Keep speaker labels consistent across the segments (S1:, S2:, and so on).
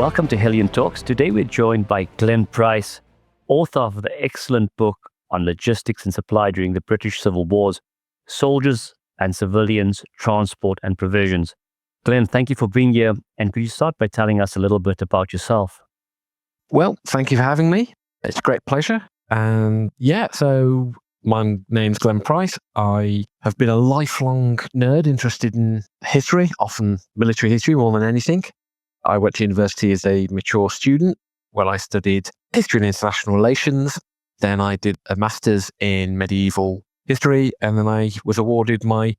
S1: Welcome to Helion Talks. Today we're joined by Glenn Price, author of the excellent book on logistics and supply during the British Civil Wars, Soldiers and Civilians, Transport and Provisions. Glenn, thank you for being here. And could you start by telling us a little bit about yourself?
S2: Well, thank you for having me. It's a great pleasure. So my name's Glenn Price. I have been a lifelong nerd interested in history, often military history more than anything. I went to university as a mature student where I studied history and international relations. Then I did a master's in medieval history, and then I was awarded my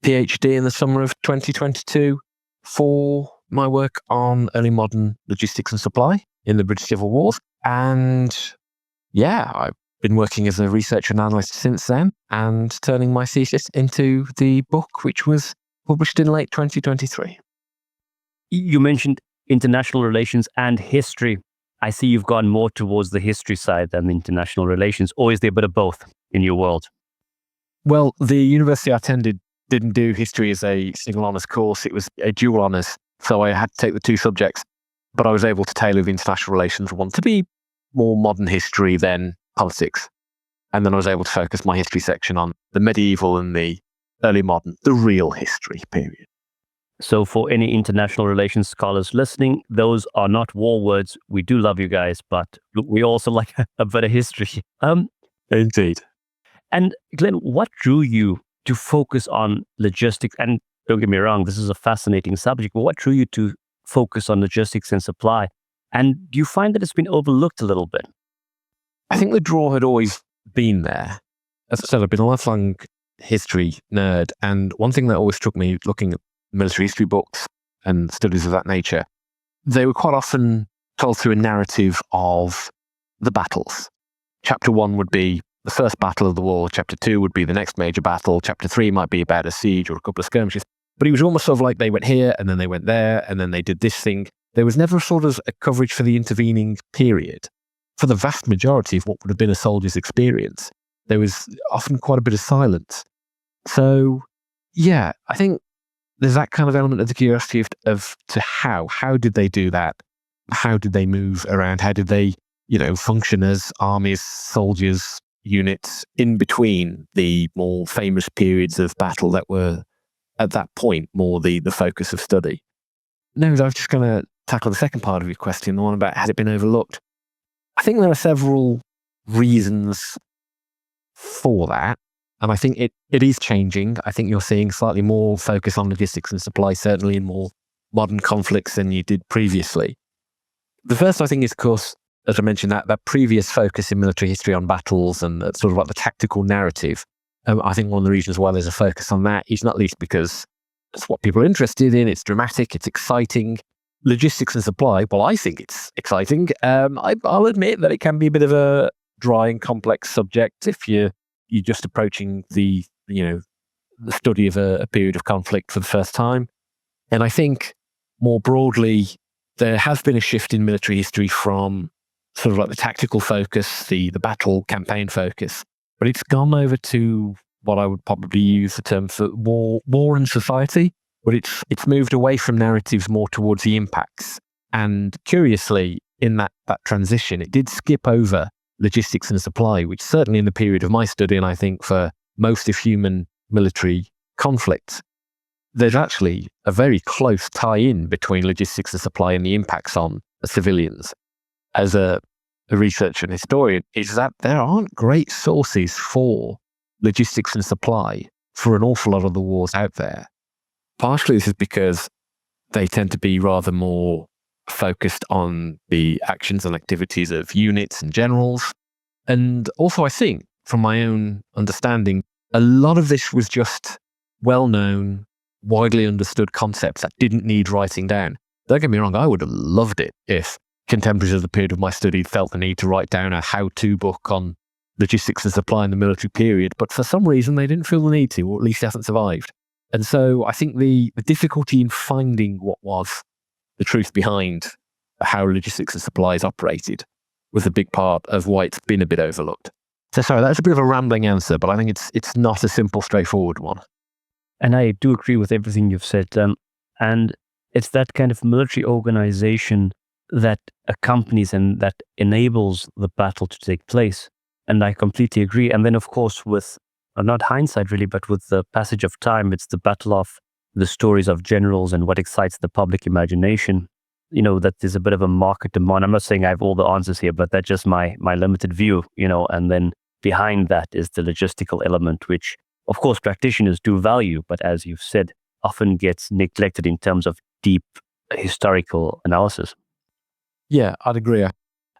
S2: PhD in the summer of 2022 for my work on early modern logistics and supply in the British Civil Wars. And I've been working as a researcher and analyst since then and turning my thesis into the book, which was published in late 2023.
S1: You mentioned international relations and history. I see you've gone more towards the history side than the international relations, or is there a bit of both in your world?
S2: Well, the university I attended didn't do history as a single honours course. It was a dual honours. So I had to take the two subjects, but I was able to tailor the international relations one to be more modern history than politics. And then I was able to focus my history section on the medieval and the early modern, the real history period.
S1: So for any international relations scholars listening, those are not war words. We do love you guys, but we also like a bit of history.
S2: Indeed.
S1: And Glenn, what drew you to focus on logistics? And don't get me wrong, this is a fascinating subject, but what drew you to focus on logistics and supply? And do you find that it's been overlooked a little bit?
S2: I think the draw had always been there. As I said, I've been a lifelong history nerd. And one thing that always struck me looking at military history books and studies of that nature, they were quite often told through a narrative of the battles. Chapter 1 would be the first battle of the war. Chapter 2 would be the next major battle. Chapter 3 might be about a siege or a couple of skirmishes. But it was almost sort of like they went here and then they went there and then they did this thing. There was never sort of a coverage for the intervening period. For the vast majority of what would have been a soldier's experience, there was often quite a bit of silence. So, I think there's that kind of element of the curiosity of how did they do that? How did they move around? How did they, function as armies, soldiers, units in between the more famous periods of battle that were at that point more the focus of study? No, I was just going to tackle the second part of your question, the one about had it been overlooked. I think there are several reasons for that. And I think it is changing. I think you're seeing slightly more focus on logistics and supply, certainly in more modern conflicts than you did previously. The first, I think, is, of course, as I mentioned, that previous focus in military history on battles and sort of like the tactical narrative. I think one of the reasons why there's a focus on that is not least because it's what people are interested in. It's dramatic. It's exciting. Logistics and supply, well, I think it's exciting. I'll admit that it can be a bit of a dry and complex subject if you're just approaching the study of a period of conflict for the first time. And I think more broadly, there has been a shift in military history from sort of like the tactical focus, the battle campaign focus, but it's gone over to what I would probably use the term for war and society, but it's moved away from narratives more towards the impacts. And curiously, in that transition, it did skip over logistics and supply, which certainly in the period of my study, and I think for most of human military conflicts, there's actually a very close tie-in between logistics and supply and the impacts on the civilians. As a researcher and historian, is that there aren't great sources for logistics and supply for an awful lot of the wars out there. Partially this is because they tend to be rather more focused on the actions and activities of units and generals. And also, I think, from my own understanding, a lot of this was just well-known, widely understood concepts that didn't need writing down. Don't get me wrong, I would have loved it if contemporaries of the period of my study felt the need to write down a how-to book on logistics and supply in the military period, but for some reason they didn't feel the need to, or at least hasn't survived. And so I think the difficulty in finding what was the truth behind how logistics and supplies operated was a big part of why it's been a bit overlooked. So sorry, that's a bit of a rambling answer, but I think it's not a simple, straightforward one.
S1: And I do agree with everything you've said. And it's that kind of military organization that accompanies and that enables the battle to take place. And I completely agree. And then, of course, with not hindsight really, but with the passage of time, it's the battle of the stories of generals and what excites the public imagination. That there's a bit of a market demand. I'm not saying I have all the answers here, but that's just my limited view, and then behind that is the logistical element, which of course practitioners do value, but as you've said, often gets neglected in terms of deep historical analysis.
S2: Yeah, I'd agree.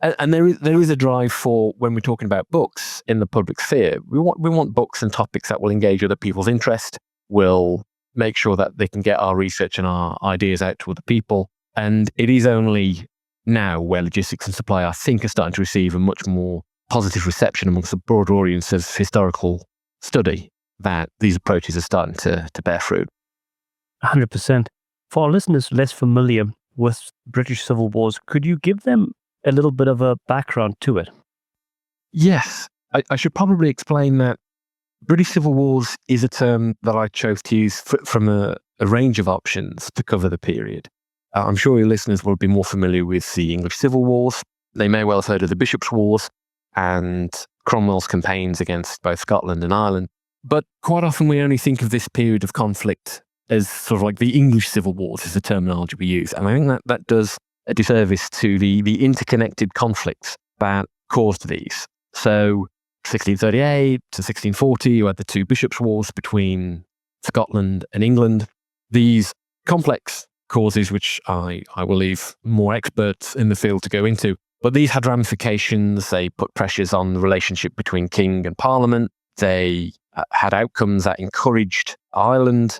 S2: And there is a drive for, when we're talking about books in the public sphere, we want books and topics that will engage other people's interest, will make sure that they can get our research and our ideas out to other people. And it is only now where logistics and supply, I think, are starting to receive a much more positive reception amongst a broader audience of historical study that these approaches are starting to bear fruit.
S1: 100%. For our listeners less familiar with British civil wars, could you give them a little bit of a background to it?
S2: Yes. I should probably explain that British civil wars is a term that I chose to use from a range of options to cover the period. I'm sure your listeners will be more familiar with the English civil wars. They may well have heard of the Bishops' Wars and Cromwell's campaigns against both Scotland and Ireland. But quite often we only think of this period of conflict as sort of like the English civil wars is the terminology we use. And I think that does a disservice to the interconnected conflicts that caused these. So 1638 to 1640, you had the two Bishops' Wars between Scotland and England. These complex causes, which I will leave more experts in the field to go into, but these had ramifications. They put pressures on the relationship between king and parliament. They had outcomes that encouraged Ireland,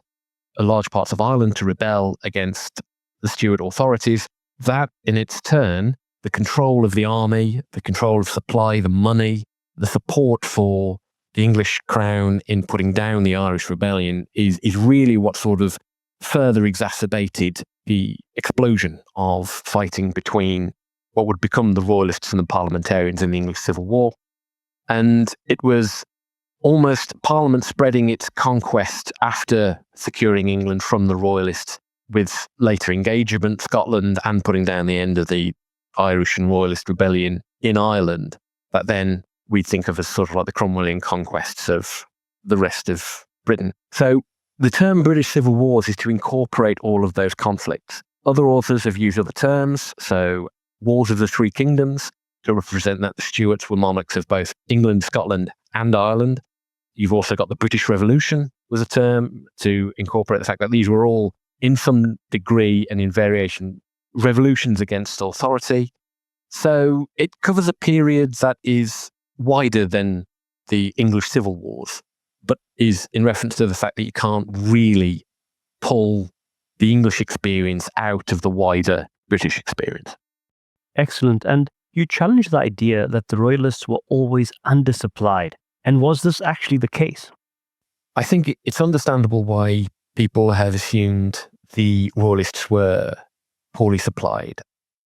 S2: large parts of Ireland, to rebel against the Stuart authorities. That, in its turn, the control of the army, the control of supply, the money, the support for the English crown in putting down the Irish rebellion is really what sort of further exacerbated the explosion of fighting between what would become the Royalists and the Parliamentarians in the English Civil War. And it was almost Parliament spreading its conquest after securing England from the Royalists, with later engagement Scotland and putting down the end of the Irish and Royalist rebellion in Ireland, that then we'd think of as sort of like the Cromwellian conquests of the rest of Britain. So the term British Civil Wars is to incorporate all of those conflicts. Other authors have used other terms, so Wars of the Three Kingdoms, to represent that the Stuarts were monarchs of both England, Scotland, and Ireland. You've also got the British Revolution was a term to incorporate the fact that these were all, in some degree and in variation, revolutions against authority. So it covers a period that is wider than the English Civil Wars, but is in reference to the fact that you can't really pull the English experience out of the wider British experience.
S1: Excellent. And you challenge the idea that the Royalists were always undersupplied. And was this actually the case?
S2: I think it's understandable why people have assumed the Royalists were poorly supplied.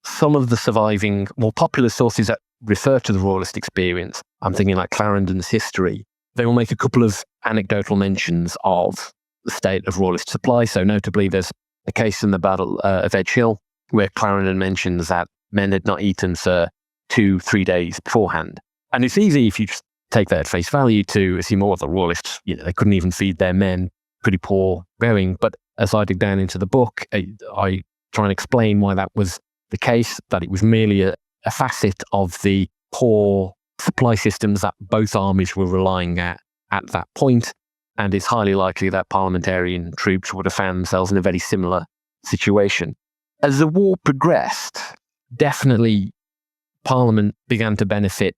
S2: Some of the surviving, more popular sources that refer to the Royalist experience, I'm thinking like Clarendon's History, they will make a couple of anecdotal mentions of the state of Royalist supply. So notably, there's a case in the Battle of Edge Hill where Clarendon mentions that men had not eaten for 2-3 days beforehand. And it's easy, if you just take that at face value, to assume all of the Royalists, they couldn't even feed their men, pretty poor going. But as I dig down into the book, I try and explain why that was the case, that it was merely a facet of the poor supply systems that both armies were relying at that point. And it's highly likely that parliamentarian troops would have found themselves in a very similar situation. As the war progressed, definitely Parliament began to benefit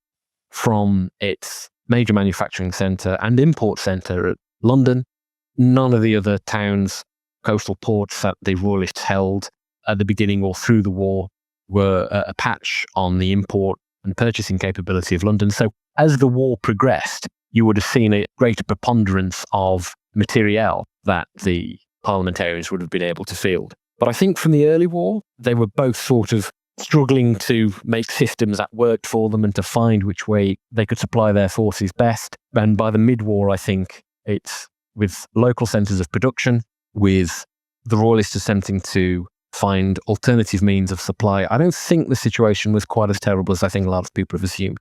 S2: from its major manufacturing centre and import centre at London. None of the other towns, coastal ports that the Royalists held at the beginning or through the war were a patch on the import and purchasing capability of London. So as the war progressed, you would have seen a greater preponderance of materiel that the parliamentarians would have been able to field. But I think from the early war, they were both sort of struggling to make systems that worked for them and to find which way they could supply their forces best. And by the mid-war, I think it's with local centres of production, with the Royalists attempting to find alternative means of supply. I don't think the situation was quite as terrible as I think a lot of people have assumed.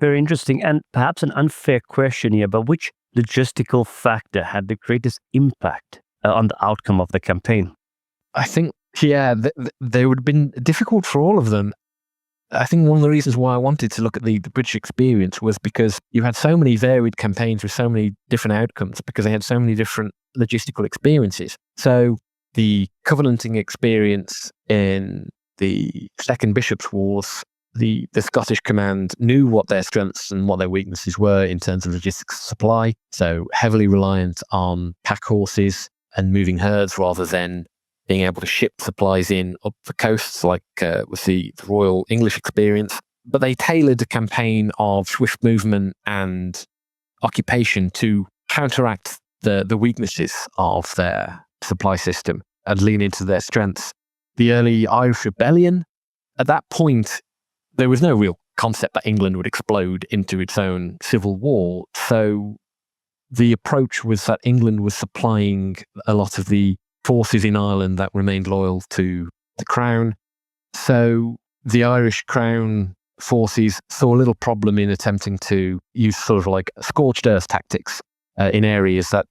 S1: Very interesting, and perhaps an unfair question here, but which logistical factor had the greatest impact on the outcome of the campaign?
S2: I think, they would have been difficult for all of them. I think one of the reasons why I wanted to look at the British experience was because you had so many varied campaigns with so many different outcomes, because they had so many different logistical experiences. So the Covenanting experience in the Second Bishops' Wars, the Scottish command knew what their strengths and what their weaknesses were in terms of logistics supply. So heavily reliant on pack horses and moving herds rather than being able to ship supplies in up the coasts like with the Royal English experience. But they tailored a campaign of swift movement and occupation to counteract the weaknesses of their supply system and lean into their strengths. The early Irish Rebellion, at that point, there was no real concept that England would explode into its own civil war. So the approach was that England was supplying a lot of the forces in Ireland that remained loyal to the Crown. So the Irish Crown forces saw a little problem in attempting to use sort of like scorched earth tactics in areas that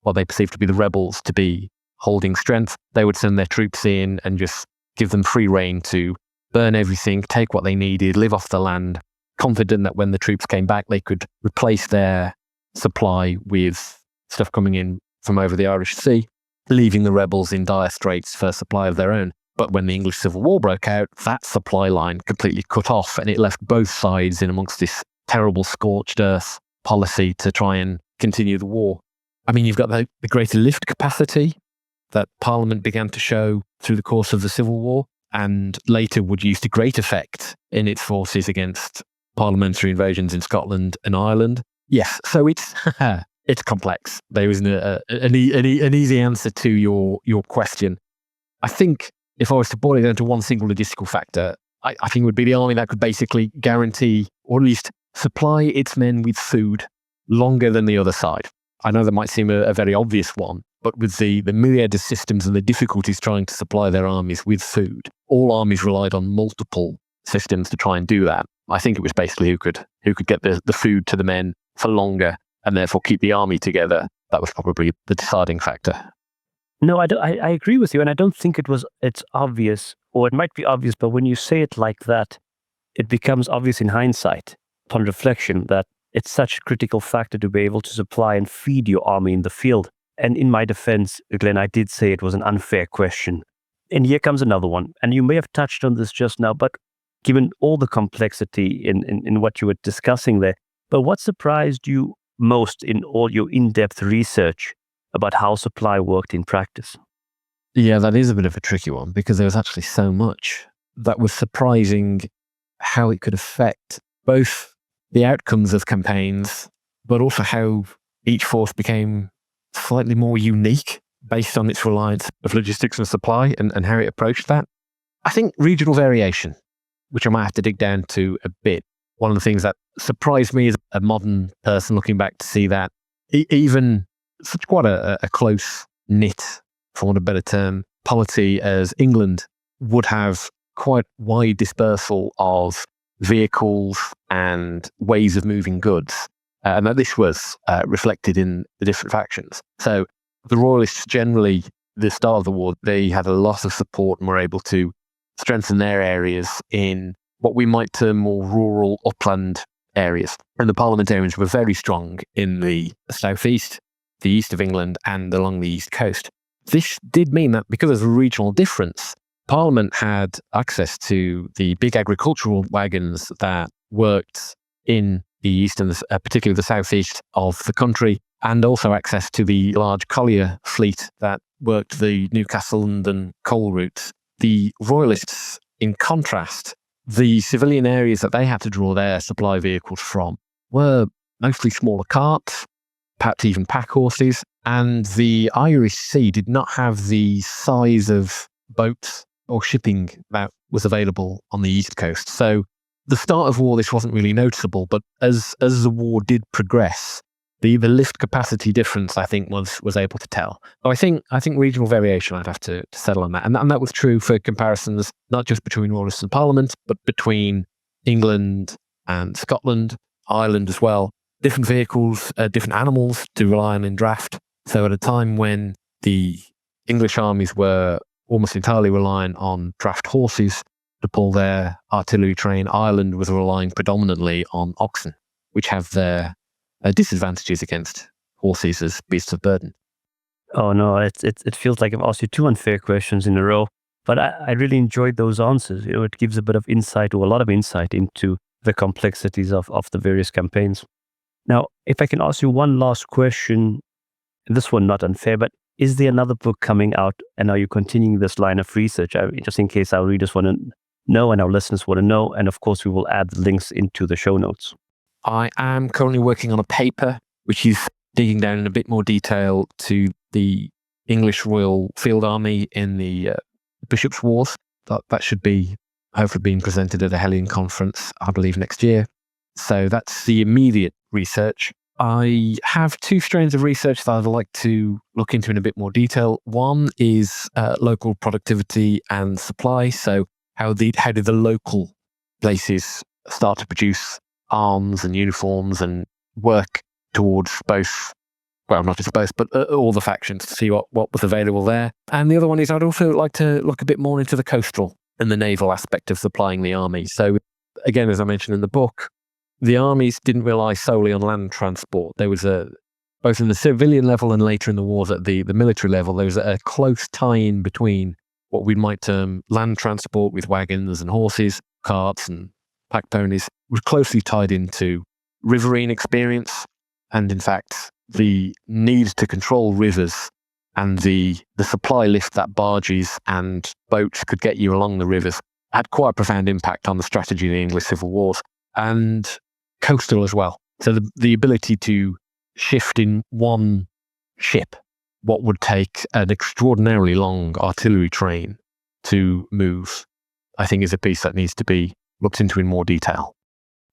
S2: what they perceived to be the rebels to be holding strength. They would send their troops in and just give them free rein to burn everything, take what they needed, live off the land, confident that when the troops came back, they could replace their supply with stuff coming in from over the Irish Sea, leaving the rebels in dire straits for supply of their own. But when the English Civil War broke out, that supply line completely cut off, and it left both sides in amongst this terrible scorched earth policy to try and continue the war. I mean, you've got the greater lift capacity that Parliament began to show through the course of the Civil War, and later would use to great effect in its forces against parliamentary invasions in Scotland and Ireland. Yes, so it's it's complex. There isn't an easy answer to your question. I think if I was to boil it down to one single logistical factor, I think it would be the army that could basically guarantee, or at least supply its men with food longer than the other side. I know that might seem a very obvious one, but with the myriad of systems and the difficulties trying to supply their armies with food, all armies relied on multiple systems to try and do that. I think it was basically who could get the food to the men for longer and therefore keep the army together. That was probably the deciding factor.
S1: No, I agree with you, and I don't think it's obvious, or it might be obvious, but when you say it like that, it becomes obvious in hindsight, upon reflection, that it's such a critical factor to be able to supply and feed your army in the field. And in my defense, Glenn, I did say it was an unfair question. And here comes another one, and you may have touched on this just now, but given all the complexity in what you were discussing there, but what surprised you most in all your in-depth research about how supply worked in practice?
S2: Yeah, that is a bit of a tricky one, because there was actually so much that was surprising how it could affect both the outcomes of campaigns, but also how each force became slightly more unique based on its reliance of logistics and supply and how it approached that. I think regional variation, which I might have to dig down to a bit. One of the things that surprised me as a modern person looking back to see that even such quite a close-knit, for want of a better term, polity as England would have quite wide dispersal of vehicles and ways of moving goods. And that this was reflected in the different factions. So the Royalists generally, the start of the war, they had a lot of support and were able to strengthen their areas in what we might term more rural upland areas. And the parliamentarians were very strong in the southeast, the east of England, and along the east coast. This did mean that because of the regional difference, Parliament had access to the big agricultural wagons that worked in the east and particularly the southeast of the country, and also access to the large collier fleet that worked the Newcastle-London coal routes. The Royalists, in contrast, the civilian areas that they had to draw their supply vehicles from were mostly smaller carts, perhaps even pack horses, and the Irish Sea did not have the size of boats or shipping that was available on the East Coast. So the start of war, this wasn't really noticeable, but as the war did progress, the lift capacity difference, I think, was able to tell. So I think regional variation, I'd have to settle on that. And that was true for comparisons, not just between Royalists and Parliament, but between England and Scotland, Ireland as well. Different vehicles, different animals to rely on in draft. So at a time when the English armies were almost entirely reliant on draft horses to pull their artillery train, Ireland was relying predominantly on oxen, which have their disadvantages against horses as beasts of burden.
S1: Oh no, it feels like I've asked you two unfair questions in a row, but I really enjoyed those answers. It gives a bit of insight, or a lot of insight, into the complexities of the various campaigns. Now, if I can ask you one last question, this one not unfair, but is there another book coming out, and are you continuing this line of research? Just in case our readers want to know and our listeners want to know, and of course we will add the links into the show notes.
S2: I am currently working on a paper which is digging down in a bit more detail to the English Royal Field Army in the Bishops' Wars. That should be hopefully being presented at a Helion conference, I believe, next year. So that's the immediate research. I have two strands of research that I'd like to look into in a bit more detail. One is local productivity and supply. So how did the local places start to produce arms and uniforms and work towards both, well, not just both, but all the factions, to see what was available there. And the other one is I'd also like to look a bit more into the coastal and the naval aspect of supplying the army. So again, as I mentioned in the book, the armies didn't rely solely on land transport. There was both in the civilian level and later in the wars at the military level, there was a close tie-in between what we might term land transport with wagons and horses, carts and pack ponies, was closely tied into riverine experience. And in fact, the need to control rivers and the supply lift that barges and boats could get you along the rivers had quite a profound impact on the strategy of the English civil wars. And coastal as well. So the ability to shift in one ship what would take an extraordinarily long artillery train to move, I think is a piece that needs to be looked into in more detail.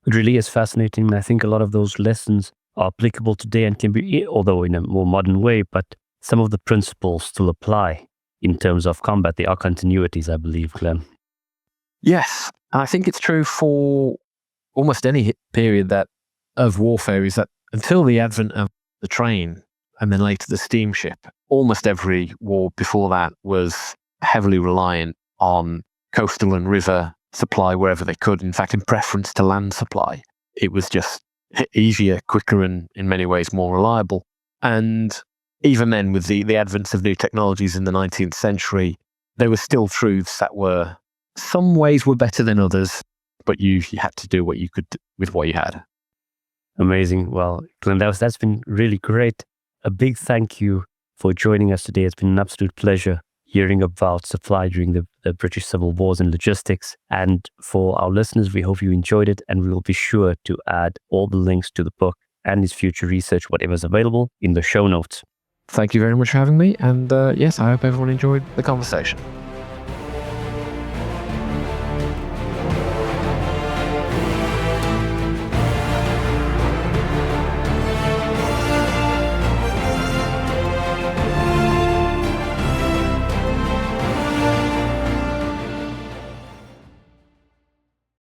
S1: It really is fascinating. And I think a lot of those lessons are applicable today and can be, although in a more modern way, but some of the principles still apply in terms of combat. There are continuities, I believe, Glenn.
S2: Yes, and I think it's true for almost any period of warfare, is that until the advent of the train and then later the steamship, almost every war before that was heavily reliant on coastal and river supply wherever they could. In fact, in preference to land supply, it was just easier, quicker, and in many ways more reliable. And even then, with the advent of new technologies in the 19th century, there were still truths that were, some ways were better than others, but you had to do what you could with what you had.
S1: Amazing. Well, Glenn, that's been really great. A big thank you for joining us today. It's been an absolute pleasure hearing about supply during the British Civil Wars and logistics. And for our listeners, we hope you enjoyed it, and we will be sure to add all the links to the book and his future research, whatever's available, in the show notes.
S2: Thank you very much for having me. And yes, I hope everyone enjoyed the conversation.